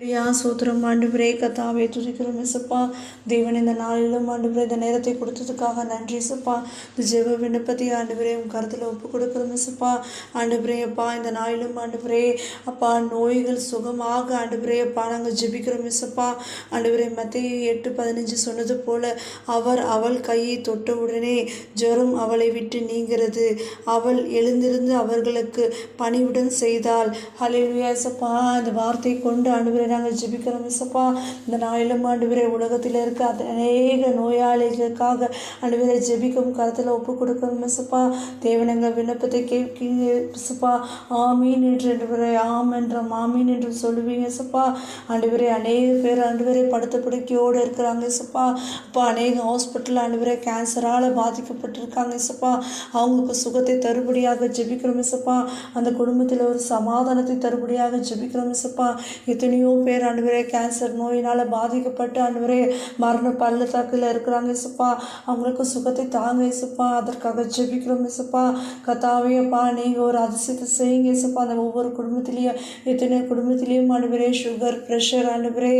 சூத்திரம் ஆண்டவரே கத்தாவே துதிக்கிறோம் இசப்பா. தேவன் இந்த நாளிலும் ஆண்டவரே இந்த நேரத்தை கொடுத்ததுக்காக நன்றி இசப்பா. இந்த ஜெப விண்ணப்பத்தை ஆண்டவரே உன் கருத்தில் ஒப்பு கொடுக்குறோம் இசப்பா. ஆண்டவரே அப்பா இந்த நாளிலும் ஆண்டவரே அப்பா நோய்கள் சுகமாக ஆண்டவரே அப்பா நாங்கள் ஜெபிக்கிறோம் இசப்பா. ஆண்டவரே மத்தேயு 8:15 சொன்னது போல அவள் கையை தொட்ட உடனே ஜெரம் அவளை விட்டு நீங்கிறது. அவள் எழுந்திருந்து அவர்களுக்கு பணிவுடன் செய்தாள். ஹல்லேலூயா இசப்பா. இந்த வார்த்தை கொண்டு ஆண்டவரே நாங்கள் ஜெபிக்கிறோம் இசப்பா. இந்த நாளிலும் ஆண்டவரே உலகத்தில் இருக்க அநேக நோயாளிகளுக்காக ஆண்டவரே ஜெபிக்கும் கருத்தில் ஒப்பு கொடுக்கிறோம் இசப்பா. தேவன் எங்கள் விண்ணப்பத்தை கேட்கீங்க இசப்பா. ஆமீன் என்று ஆம் என்றும் ஆமீன் என்று சொல்லுவீங்க இசப்பா. ஆண்டவரே அநேக பேர் ஆண்டவரே படுத்த படுக்கையோடு இருக்கிறாங்க இசப்பா. அப்பா அநேக ஹாஸ்பிட்டல் ஆண்டவரே கேன்சரால் பாதிக்கப்பட்டிருக்காங்க இசப்பா. அவங்களுக்கு சுகத்தை தருபடியாக ஜெபிக்கிறோம் இசப்பா. அந்த குடும்பத்தில் ஒரு சமாதானத்தை தருபடியாக ஜெபிக்கிறோம் இசப்பா. எத்தனையோ பேர் ஆண்டவரே கேன்சர் நோயினால் பாதிக்கப்பட்டு ஆண்டவரே மரண பள்ளத்தாக்கில் இருக்கிறாங்க இசப்பா. அவங்களுக்கு சுகத்தை தாங்க இசப்பா. அதற்காக ஜெபிக்கிறோம் இசப்பா. கத்தாவே அப்பா நீங்கள் ஒரு அதிசயத்தை செய்யுங்க இசப்பா. அந்த ஒவ்வொரு குடும்பத்திலையும் எத்தனை குடும்பத்திலையும் ஆண்டவரே சுகர் ப்ரெஷர் ஆண்டவரே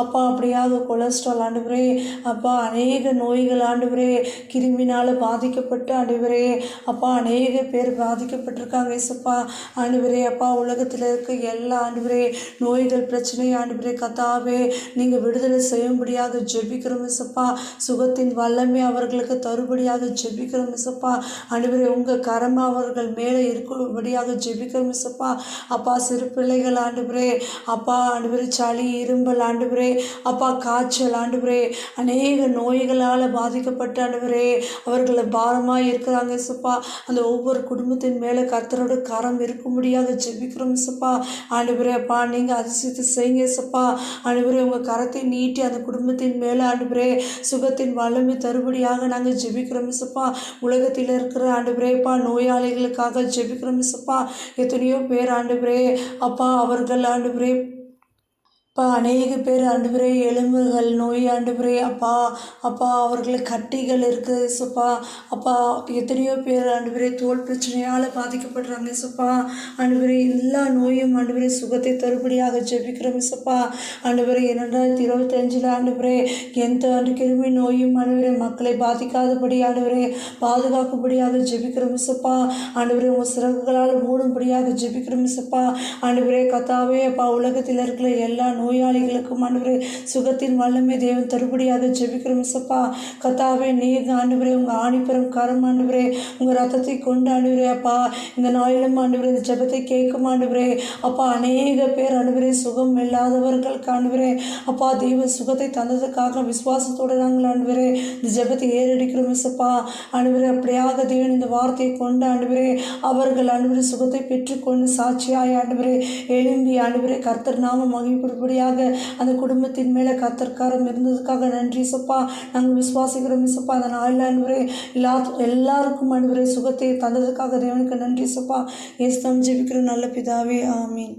அப்பா அப்படியாக கொலஸ்ட்ரால் ஆண்டவரே அப்பா அநேக நோய்கள் ஆண்டவரே கிருமினால் பாதிக்கப்பட்டு ஆண்டவரே அப்பா அநேக பேர் பாதிக்கப்பட்டிருக்காங்க இசப்பா. ஆண்டவரே அப்பா உலகத்தில் இருக்க எல்லா ஆண்டவரே நோய்கள் பிரச்சனை ஆண்டவரே கத்தாவே நீங்கள் விடுதலை செய்யும்படியாக ஜெபிக்கிறோம் இசப்பா. சுகத்தின் வல்லமை அவர்களுக்கு தருபடியாக ஜெபிக்கிறோம் இசப்பா. ஆண்டவரே உங்கள் கரம் அவர்கள் மேலே இருக்கும்படியாக ஜெபிக்கிறோம் இசப்பா. அப்பா சிறு பிள்ளைகள் ஆண்டவரே அப்பா ஆண்டவரே சளி இரும்பல் ஆண்டவரே அப்பா காய்ச்சல் ஆண்டவரே அநேக நோய்களால் பாதிக்கப்பட்ட ஆண்டவரே அவர்களை பாரமாக இருக்கிறாங்க இசப்பா. அந்த ஒவ்வொரு குடும்பத்தின் மேலே கர்த்தரோட கரம் இருக்கும்படியாக ஜெபிக்கிறோம் இசப்பா. ஆண்டவரே அப்பா நீங்கள் அதிசயத்தை செய்யுங்க இசப்பா. ஆண்டவரே உங்கள் கரத்தை நீட்டி அந்த குடும்பத்தின் மேலே ஆண்டவரே சுகத்தின் வல்லமை தருபடியாக நாங்கள் ஜெபிக்கிறோம் இசப்பா. உலகத்தில் இருக்கிற ஆண்டவரே அப்பா நோயாளிகளுக்காக ஜெபிக்கிறோம் இசப்பா. எத்தனையோ பேர் ஆண்டவரே அப்பா அவர்கள் ஆண்டவரே அப்பா அநேக பேர் ஆண்டவரே எலும்புகள் நோய் ஆண்டவரே அப்பா அப்பா அவர்களுக்கு கட்டிகள் இருக்குது இசப்பா. அப்பா எத்தனையோ பேர் ஆண்டவரே தோல் பிரச்சனையால் பாதிக்கப்படுறாங்க இசப்பா. ஆண்டவரே எல்லா நோயும் ஆண்டவரே சுகத்தை தருபடியாக ஜெபிக்கிறோம் இசப்பா. ஆண்டவரே 2025 ஆண்டவரே எந்த கிருமி நோயும் ஆண்டவரே மக்களை பாதிக்காதபடி ஆண்டவரே பாதுகாக்கும்படியாக ஜெபிக்கிறோம் இசப்பா. ஆண்டவரே உங்கள் சிறகுகளால் மூடும்படியாக ஜெபிக்கிறோம் இசப்பா. ஆண்டவரே கத்தாவே அப்பா உலகத்தில் இருக்கிற எல்லா நோயாளிகளுக்கும் ஆண்டவரே சுகத்தின் வல்லமை தேவன் தருபடியாக ஜெபிக்கிறோம் இசப்பா. கத்தாவே நீங்க ஆண்டவரே உங்கள் ஆணிப்புறம் கரம் ஆண்டவரே உங்கள் ரத்தத்தை கொண்டு ஆண்டவரே அப்பா இந்த நாளிலும் ஆண்டவரே இந்த ஜெபத்தை கேட்கும் ஆண்டவரே அப்பா அநேக பேர் ஆண்டவரே சுகம் இல்லாதவர்களுக்கு ஆண்டவரே அப்பா தெய்வ சுகத்தை தந்ததுக்காக விசுவாசத்தோடு நாங்கள் ஆண்டவரே இந்த ஜெபத்தை ஏறடிக்கிறோம் இசப்பா. ஆண்டவரே அப்படியாக தேவன் இந்த வார்த்தையை கொண்டு ஆண்டவரே அவர்கள் ஆண்டவரே சுகத்தை பெற்றுக்கொண்டு சாட்சியாய் ஆண்டவரே எழும்பி ஆண்டவரே கர்த்தர் நாம மகிழ்ப்படுபடியாக அந்த குடும்பத்தின் மேலே கர்த்தர்காரம் இருந்ததுக்காக நன்றி இசப்பா. நாங்கள் விசுவாசிக்கிறோம் இசப்பா. அந்த நாளில் ஆண்டவரே எல்லாருக்கும் ஆண்டவரே சுகத்தை தந்ததுக்காக தேவனுக்கு நன்றி இசப்பா. இயேசுவின் ஜெபிக்கிற நல்ல பிதாவே ஆமீன்.